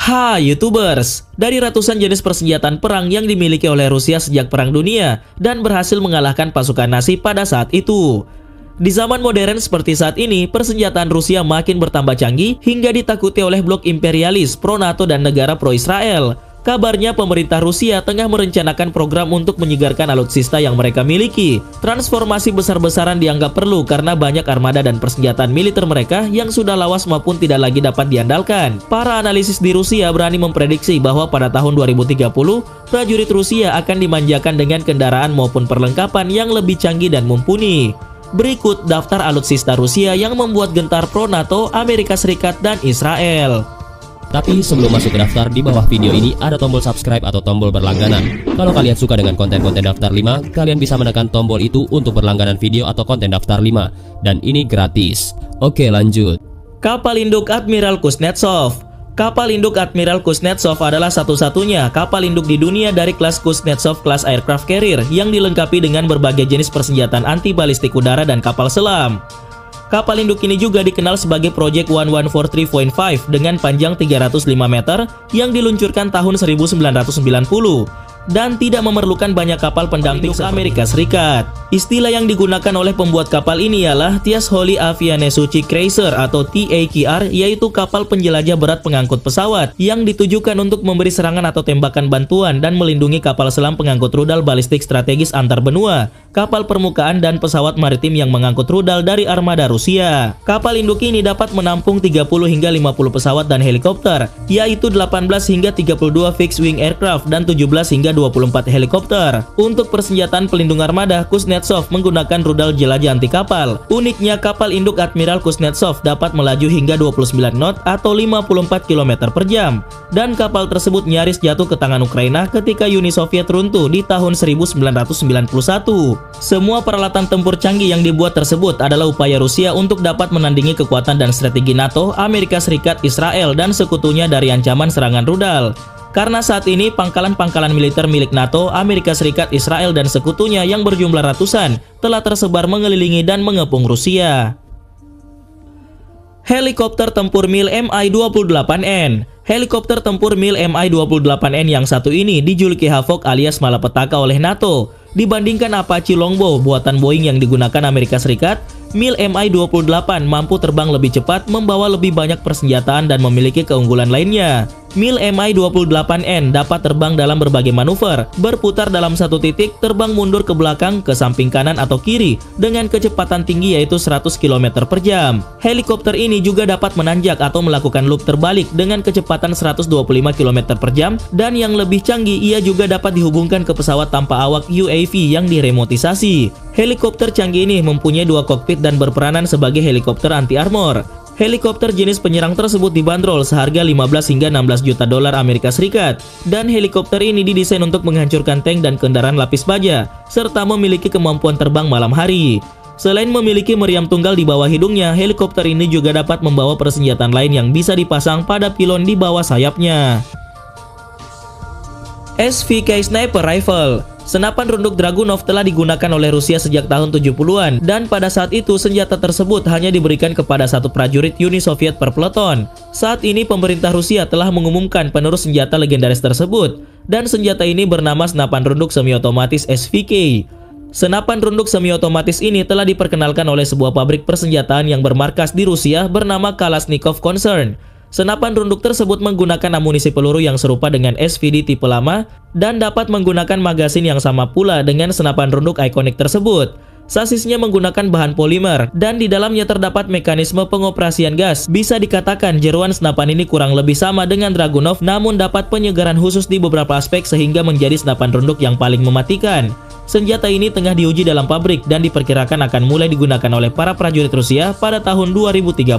Hai YouTubers, dari ratusan jenis persenjataan perang yang dimiliki oleh Rusia sejak Perang Dunia dan berhasil mengalahkan pasukan Nazi pada saat itu. Di zaman modern seperti saat ini, persenjataan Rusia makin bertambah canggih hingga ditakuti oleh blok imperialis pro-NATO dan negara pro-Israel. Kabarnya pemerintah Rusia tengah merencanakan program untuk menyegarkan alutsista yang mereka miliki. Transformasi besar-besaran dianggap perlu karena banyak armada dan persenjataan militer mereka yang sudah lawas maupun tidak lagi dapat diandalkan. Para analisis di Rusia berani memprediksi bahwa pada tahun 2030, prajurit Rusia akan dimanjakan dengan kendaraan maupun perlengkapan yang lebih canggih dan mumpuni. Berikut daftar alutsista Rusia yang membuat gentar pro-NATO, Amerika Serikat, dan Israel. Tapi sebelum masuk ke daftar, di bawah video ini ada tombol subscribe atau tombol berlangganan. Kalau kalian suka dengan konten-konten daftar 5, kalian bisa menekan tombol itu untuk berlangganan video atau konten daftar 5. Dan ini gratis. Oke, lanjut. Kapal induk Admiral Kuznetsov. Kapal induk Admiral Kuznetsov adalah satu-satunya kapal induk di dunia dari kelas Kuznetsov Class Aircraft Carrier yang dilengkapi dengan berbagai jenis persenjataan anti-balistik udara dan kapal selam. Kapal induk ini juga dikenal sebagai Project 1143.5 dengan panjang 305 meter yang diluncurkan tahun 1990 dan tidak memerlukan banyak kapal pendamping Amerika Serikat. Istilah yang digunakan oleh pembuat kapal ini ialah Tias Holy Avianesuchi Cruiser atau TAKR, yaitu kapal penjelajah berat pengangkut pesawat yang ditujukan untuk memberi serangan atau tembakan bantuan dan melindungi kapal selam pengangkut rudal balistik strategis antar benua, kapal permukaan, dan pesawat maritim yang mengangkut rudal dari armada Rusia. Kapal induk ini dapat menampung 30 hingga 50 pesawat dan helikopter, yaitu 18 hingga 32 fixed wing aircraft dan 17 hingga 24 helikopter. Untuk persenjataan pelindung armada, Kuznetsov menggunakan rudal jelajah anti kapal. Uniknya, kapal induk Admiral Kuznetsov dapat melaju hingga 29 knot atau 54 km per jam. Dan kapal tersebut nyaris jatuh ke tangan Ukraina ketika Uni Soviet runtuh di tahun 1991. Semua peralatan tempur canggih yang dibuat tersebut adalah upaya Rusia untuk dapat menandingi kekuatan dan strategi NATO, Amerika Serikat, Israel, dan sekutunya dari ancaman serangan rudal. Karena saat ini pangkalan-pangkalan militer milik NATO, Amerika Serikat, Israel, dan sekutunya yang berjumlah ratusan telah tersebar mengelilingi dan mengepung Rusia. Helikopter tempur MiL Mi-28N. Helikopter tempur MiL Mi-28N yang satu ini dijuluki Havok alias malapetaka oleh NATO. Dibandingkan Apache Longbow buatan Boeing yang digunakan Amerika Serikat, MiL Mi-28 mampu terbang lebih cepat, membawa lebih banyak persenjataan, dan memiliki keunggulan lainnya. MiL Mi-28N dapat terbang dalam berbagai manuver, berputar dalam satu titik, terbang mundur ke belakang, ke samping kanan atau kiri, dengan kecepatan tinggi yaitu 100 km per jam. Helikopter ini juga dapat menanjak atau melakukan loop terbalik dengan kecepatan 125 km per jam, dan yang lebih canggih, ia juga dapat dihubungkan ke pesawat tanpa awak UAV yang diremotisasi. Helikopter canggih ini mempunyai dua kokpit dan berperanan sebagai helikopter anti-armor. Helikopter jenis penyerang tersebut dibanderol seharga 15 hingga 16 juta dolar Amerika Serikat, dan helikopter ini didesain untuk menghancurkan tank dan kendaraan lapis baja, serta memiliki kemampuan terbang malam hari. Selain memiliki meriam tunggal di bawah hidungnya, helikopter ini juga dapat membawa persenjataan lain yang bisa dipasang pada pilon di bawah sayapnya. SVK Sniper Rifle. Senapan runduk Dragunov telah digunakan oleh Rusia sejak tahun 70-an, dan pada saat itu senjata tersebut hanya diberikan kepada satu prajurit Uni Soviet per peleton. Saat ini pemerintah Rusia telah mengumumkan penerus senjata legendaris tersebut, dan senjata ini bernama senapan runduk semi-otomatis SVK. Senapan runduk semi-otomatis ini telah diperkenalkan oleh sebuah pabrik persenjataan yang bermarkas di Rusia bernama Kalashnikov Concern. Senapan runduk tersebut menggunakan amunisi peluru yang serupa dengan SVD tipe lama dan dapat menggunakan magasin yang sama pula dengan senapan runduk ikonik tersebut. Sasisnya menggunakan bahan polimer dan di dalamnya terdapat mekanisme pengoperasian gas. Bisa dikatakan jeruan senapan ini kurang lebih sama dengan Dragunov, namun dapat penyegaran khusus di beberapa aspek sehingga menjadi senapan runduk yang paling mematikan. Senjata ini tengah diuji dalam pabrik dan diperkirakan akan mulai digunakan oleh para prajurit Rusia pada tahun 2030.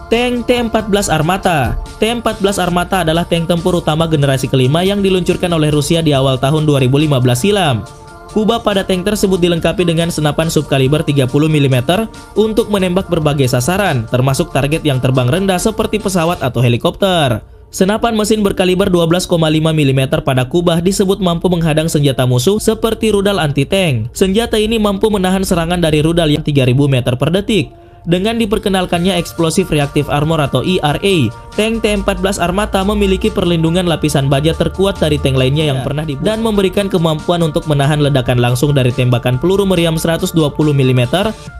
Tank T-14 Armata. T-14 Armata adalah tank tempur utama generasi kelima yang diluncurkan oleh Rusia di awal tahun 2015 silam. Kubah pada tank tersebut dilengkapi dengan senapan subkaliber 30 mm untuk menembak berbagai sasaran, termasuk target yang terbang rendah seperti pesawat atau helikopter. Senapan mesin berkaliber 12,5 mm pada kubah disebut mampu menghadang senjata musuh seperti rudal anti-tank. Senjata ini mampu menahan serangan dari rudal yang 3000 meter per detik. Dengan diperkenalkannya Explosive Reactive Armor atau ERA, tank T-14 Armata memiliki perlindungan lapisan baja terkuat dari tank lainnya yang pernah dibuat dan memberikan kemampuan untuk menahan ledakan langsung dari tembakan peluru meriam 120 mm,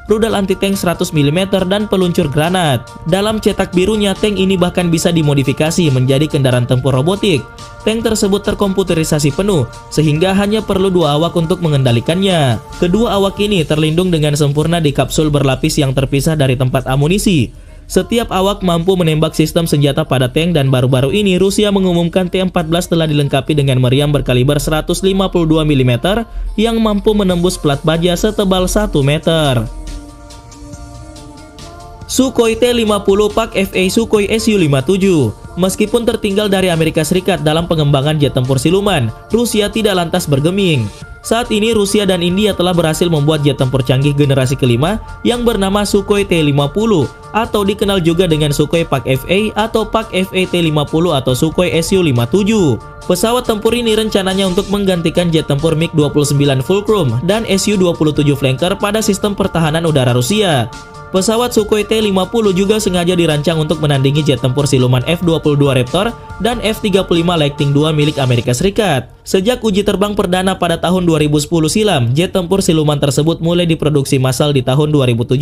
rudal anti-tank 100 mm, dan peluncur granat. Dalam cetak birunya, tank ini bahkan bisa dimodifikasi menjadi kendaraan tempur robotik. Tank tersebut terkomputerisasi penuh, sehingga hanya perlu 2 awak untuk mengendalikannya. Kedua awak ini terlindung dengan sempurna di kapsul berlapis yang terpisah dari tempat amunisi. Setiap awak mampu menembak sistem senjata pada tank, dan baru-baru ini Rusia mengumumkan T-14 telah dilengkapi dengan meriam berkaliber 152 mm yang mampu menembus plat baja setebal 1 meter. Sukhoi T-50 PAK-FA Sukhoi Su-57. Meskipun tertinggal dari Amerika Serikat dalam pengembangan jet tempur siluman, Rusia tidak lantas bergeming. Saat ini Rusia dan India telah berhasil membuat jet tempur canggih generasi kelima yang bernama Sukhoi T-50 atau dikenal juga dengan Sukhoi PAK-FA atau PAK-FA T-50 atau Sukhoi Su-57. Pesawat tempur ini rencananya untuk menggantikan jet tempur MiG-29 Fulcrum dan Su-27 Flanker pada sistem pertahanan udara Rusia. Pesawat Sukhoi T-50 juga sengaja dirancang untuk menandingi jet tempur siluman F-22 Raptor dan F-35 Lightning II milik Amerika Serikat. Sejak uji terbang perdana pada tahun 2010 silam, jet tempur siluman tersebut mulai diproduksi massal di tahun 2017.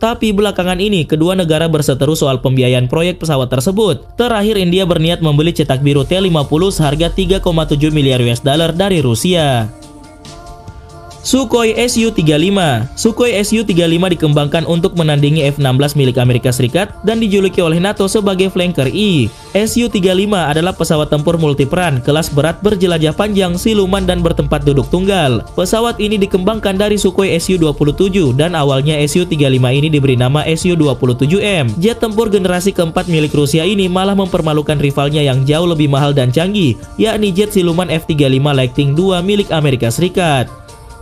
Tapi belakangan ini, kedua negara berseteru soal pembiayaan proyek pesawat tersebut. Terakhir, India berniat membeli cetak biru T-50 seharga 3,7 miliar US dollar dari Rusia. Sukhoi Su-35. Sukhoi Su-35 dikembangkan untuk menandingi F-16 milik Amerika Serikat dan dijuluki oleh NATO sebagai Flanker E. Su-35 adalah pesawat tempur multiperan, kelas berat, berjelajah panjang, siluman, dan bertempat duduk tunggal. Pesawat ini dikembangkan dari Sukhoi Su-27 dan awalnya Su-35 ini diberi nama Su-27M. Jet tempur generasi keempat milik Rusia ini malah mempermalukan rivalnya yang jauh lebih mahal dan canggih, yakni jet siluman F-35 Lightning II milik Amerika Serikat.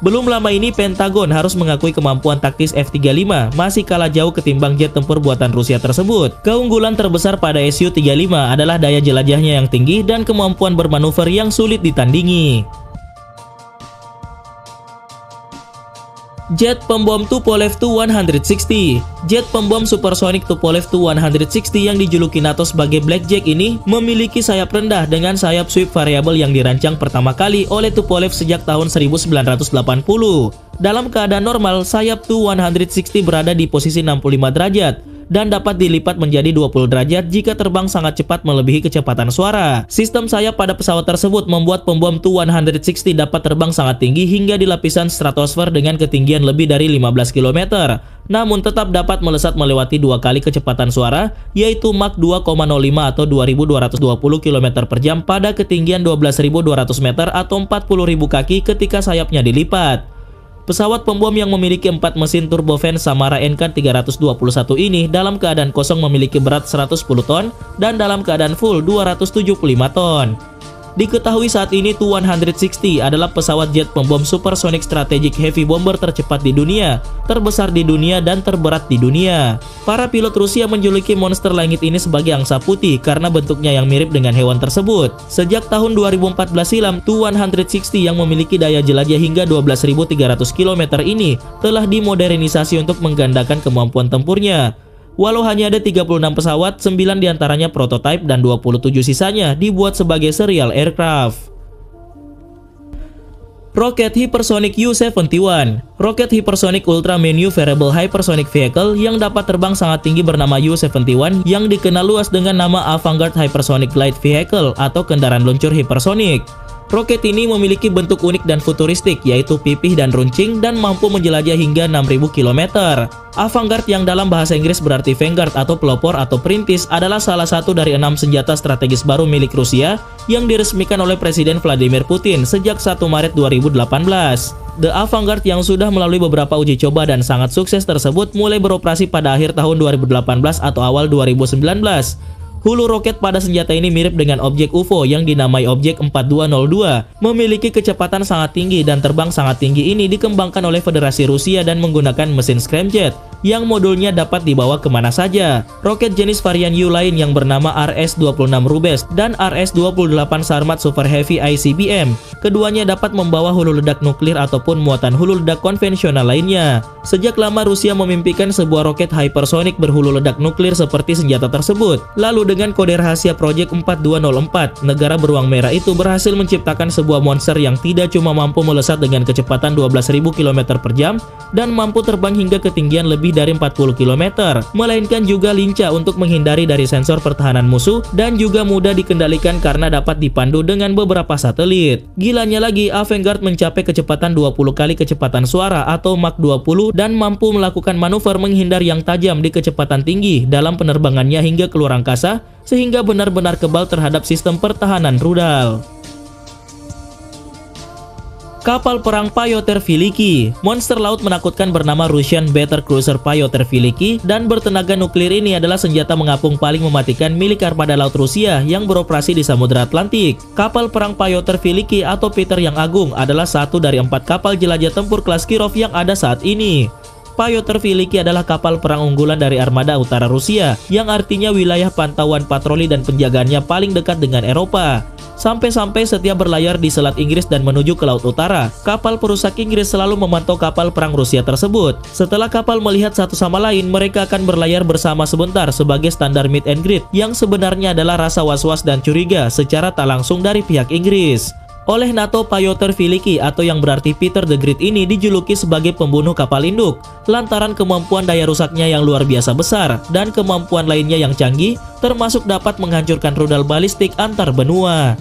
Belum lama ini Pentagon harus mengakui kemampuan taktis F-35 masih kalah jauh ketimbang jet tempur buatan Rusia tersebut. Keunggulan terbesar pada Su-35 adalah daya jelajahnya yang tinggi dan kemampuan bermanuver yang sulit ditandingi. Jet pembom Tupolev Tu-160. Jet pembom supersonik Tupolev Tu-160 yang dijuluki NATO sebagai Blackjack ini memiliki sayap rendah dengan sayap sweep variabel yang dirancang pertama kali oleh Tupolev sejak tahun 1980. Dalam keadaan normal, sayap Tu-160 berada di posisi 65 derajat dan dapat dilipat menjadi 20 derajat jika terbang sangat cepat melebihi kecepatan suara. Sistem sayap pada pesawat tersebut membuat pembom Tu-160 dapat terbang sangat tinggi hingga di lapisan stratosfer dengan ketinggian lebih dari 15 km. Namun tetap dapat melesat melewati 2 kali kecepatan suara, yaitu Mach 2,05 atau 2220 km per jam pada ketinggian 12.200 meter atau 40.000 kaki ketika sayapnya dilipat. Pesawat pembom yang memiliki 4 mesin turbofan Samara NK321 ini dalam keadaan kosong memiliki berat 110 ton dan dalam keadaan full 275 ton. Diketahui saat ini Tu-160 adalah pesawat jet pembom supersonic strategic heavy bomber tercepat di dunia, terbesar di dunia, dan terberat di dunia. Para pilot Rusia menjuluki monster langit ini sebagai angsa putih karena bentuknya yang mirip dengan hewan tersebut. Sejak tahun 2014 silam, Tu-160 yang memiliki daya jelajah hingga 12.300 km ini telah dimodernisasi untuk menggandakan kemampuan tempurnya. Walau hanya ada 36 pesawat, 9 diantaranya prototipe dan 27 sisanya dibuat sebagai serial aircraft. Roket Hypersonic U-71. Roket Hypersonic Ultra Maneuverable Hypersonic Vehicle yang dapat terbang sangat tinggi bernama U-71 yang dikenal luas dengan nama Avangard Hypersonic Glide Vehicle atau kendaraan luncur hipersonik. Roket ini memiliki bentuk unik dan futuristik, yaitu pipih dan runcing dan mampu menjelajah hingga 6.000 km. Avangard yang dalam bahasa Inggris berarti vanguard atau pelopor atau perintis adalah salah satu dari 6 senjata strategis baru milik Rusia yang diresmikan oleh Presiden Vladimir Putin sejak 1 Maret 2018. The Avangard yang sudah melalui beberapa uji coba dan sangat sukses tersebut mulai beroperasi pada akhir tahun 2018 atau awal 2019. Hulu roket pada senjata ini mirip dengan objek UFO yang dinamai objek 4202. Memiliki kecepatan sangat tinggi dan terbang sangat tinggi ini dikembangkan oleh Federasi Rusia dan menggunakan mesin scramjet yang modulnya dapat dibawa kemana saja. Roket jenis varian U lain yang bernama RS-26 Rubes dan RS-28 Sarmat Super Heavy ICBM. Keduanya dapat membawa hulu ledak nuklir ataupun muatan hulu ledak konvensional lainnya. Sejak lama Rusia memimpikan sebuah roket hypersonic berhulu ledak nuklir seperti senjata tersebut. Lalu dengan kode rahasia Project 4204, negara beruang merah itu berhasil menciptakan sebuah monster yang tidak cuma mampu melesat dengan kecepatan 12.000 km per jam dan mampu terbang hingga ketinggian lebih dari 40 km, melainkan juga lincah untuk menghindari dari sensor pertahanan musuh dan juga mudah dikendalikan karena dapat dipandu dengan beberapa satelit. Gilanya lagi, Avangard mencapai kecepatan 20 kali kecepatan suara atau Mach 20 dan mampu melakukan manuver menghindar yang tajam di kecepatan tinggi dalam penerbangannya hingga keluar angkasa, sehingga benar-benar kebal terhadap sistem pertahanan rudal. Kapal perang Pyotr Veliki. Monster laut menakutkan bernama Russian Battle Cruiser Pyotr Veliki dan bertenaga nuklir ini adalah senjata mengapung paling mematikan milik armada laut Rusia yang beroperasi di Samudra Atlantik. Kapal perang Pyotr Veliki atau Peter yang Agung adalah satu dari 4 kapal jelajah tempur kelas Kirov yang ada saat ini. Pyotr Veliki adalah kapal perang unggulan dari armada utara Rusia, yang artinya wilayah pantauan patroli dan penjagaannya paling dekat dengan Eropa. Sampai-sampai setiap berlayar di Selat Inggris dan menuju ke Laut Utara, kapal perusak Inggris selalu memantau kapal perang Rusia tersebut. Setelah kapal melihat satu sama lain, mereka akan berlayar bersama sebentar sebagai standar meet and greet, yang sebenarnya adalah rasa was-was dan curiga secara tak langsung dari pihak Inggris. Oleh NATO, Pyotr Veliki atau yang berarti Peter the Great ini dijuluki sebagai pembunuh kapal induk lantaran kemampuan daya rusaknya yang luar biasa besar dan kemampuan lainnya yang canggih, termasuk dapat menghancurkan rudal balistik antar benua.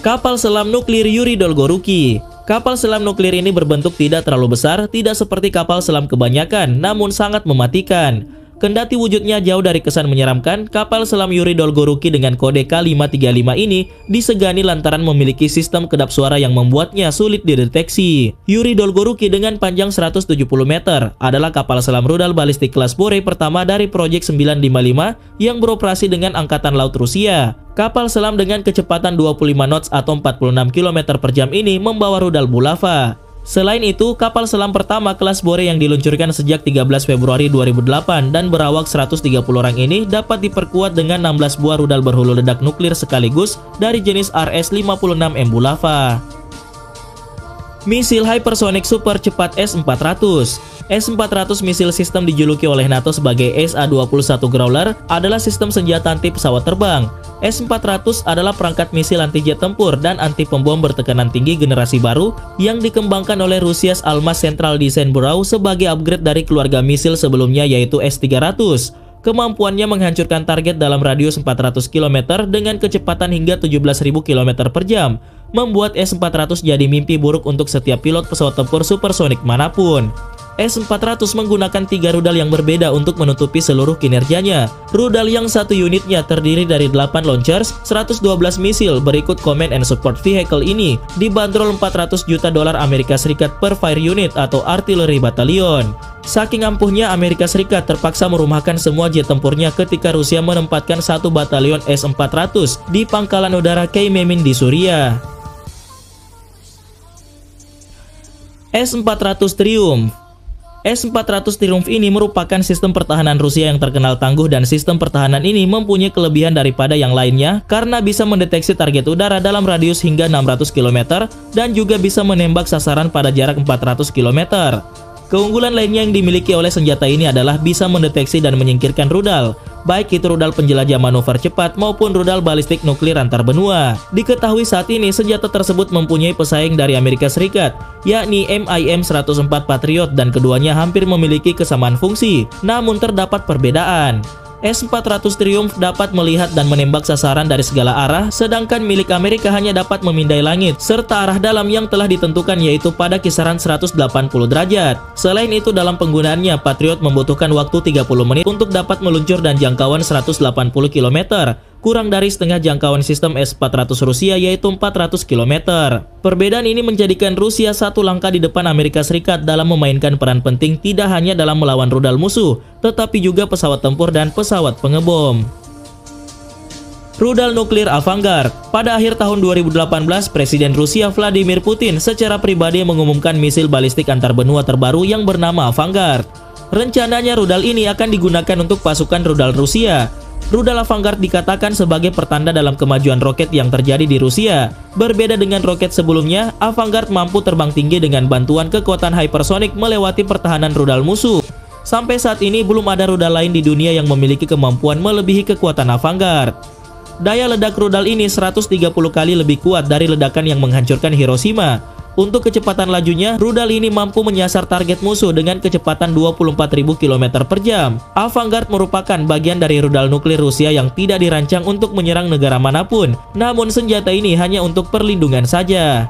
Kapal selam nuklir Yuri Dolgoruki. Kapal selam nuklir ini berbentuk tidak terlalu besar, tidak seperti kapal selam kebanyakan, namun sangat mematikan. Kendati wujudnya jauh dari kesan menyeramkan, kapal selam Yuri Dolgoruki dengan kode K535 ini disegani lantaran memiliki sistem kedap suara yang membuatnya sulit dideteksi. Yuri Dolgoruki dengan panjang 170 meter adalah kapal selam rudal balistik kelas Bore pertama dari Project 955 yang beroperasi dengan Angkatan Laut Rusia. Kapal selam dengan kecepatan 25 knots atau 46 km per jam ini membawa rudal Bulava. Selain itu, kapal selam pertama kelas Bore yang diluncurkan sejak 13 Februari 2008 dan berawak 130 orang ini dapat diperkuat dengan 16 buah rudal berhulu ledak nuklir sekaligus dari jenis RS-56M Bulava. Misil hypersonic super cepat S-400. S-400 misil sistem dijuluki oleh NATO sebagai SA-21 Growler adalah sistem senjata anti pesawat terbang. S-400 adalah perangkat misil anti-jet tempur dan anti-pembom bertekanan tinggi generasi baru yang dikembangkan oleh Russia's Almaz Central Design Bureau sebagai upgrade dari keluarga misil sebelumnya yaitu S-300. Kemampuannya menghancurkan target dalam radius 400 km dengan kecepatan hingga 17.000 km per jam, membuat S-400 jadi mimpi buruk untuk setiap pilot pesawat tempur supersonik manapun. S-400 menggunakan 3 rudal yang berbeda untuk menutupi seluruh kinerjanya. Rudal yang satu unitnya terdiri dari 8 launchers, 112 misil berikut Command and Support Vehicle ini dibanderol $400 juta Amerika Serikat per fire unit atau artillery battalion. Saking ampuhnya, Amerika Serikat terpaksa merumahkan semua jet tempurnya ketika Rusia menempatkan 1 batalion S-400 di pangkalan udara Khmeimim di Suriah. S-400 Triumph. S-400 Triumph ini merupakan sistem pertahanan Rusia yang terkenal tangguh dan sistem pertahanan ini mempunyai kelebihan daripada yang lainnya karena bisa mendeteksi target udara dalam radius hingga 600 km dan juga bisa menembak sasaran pada jarak 400 km. Keunggulan lainnya yang dimiliki oleh senjata ini adalah bisa mendeteksi dan menyingkirkan rudal, baik itu rudal penjelajah manuver cepat maupun rudal balistik nuklir antar benua. Diketahui saat ini senjata tersebut mempunyai pesaing dari Amerika Serikat, yakni MIM-104 Patriot dan keduanya hampir memiliki kesamaan fungsi, namun terdapat perbedaan. S-400 Triumph dapat melihat dan menembak sasaran dari segala arah, sedangkan milik Amerika hanya dapat memindai langit, serta arah dalam yang telah ditentukan yaitu pada kisaran 180 derajat. Selain itu, dalam penggunaannya, Patriot membutuhkan waktu 30 menit untuk dapat meluncur dan jangkauan 180 km. kurang dari setengah jangkauan sistem S-400 Rusia yaitu 400 km. Perbedaan ini menjadikan Rusia satu langkah di depan Amerika Serikat dalam memainkan peran penting tidak hanya dalam melawan rudal musuh, tetapi juga pesawat tempur dan pesawat pengebom. Rudal nuklir Avangard. Pada akhir tahun 2018, Presiden Rusia Vladimir Putin secara pribadi mengumumkan misil balistik antar benua terbaru yang bernama Avangard. Rencananya rudal ini akan digunakan untuk pasukan rudal Rusia. Rudal Avangard dikatakan sebagai pertanda dalam kemajuan roket yang terjadi di Rusia. Berbeda dengan roket sebelumnya, Avangard mampu terbang tinggi dengan bantuan kekuatan hypersonic melewati pertahanan rudal musuh. Sampai saat ini belum ada rudal lain di dunia yang memiliki kemampuan melebihi kekuatan Avangard. Daya ledak rudal ini 130 kali lebih kuat dari ledakan yang menghancurkan Hiroshima. Untuk kecepatan lajunya, rudal ini mampu menyasar target musuh dengan kecepatan 24.000 km per jam. Avangard merupakan bagian dari rudal nuklir Rusia yang tidak dirancang untuk menyerang negara manapun. Namun senjata ini hanya untuk perlindungan saja.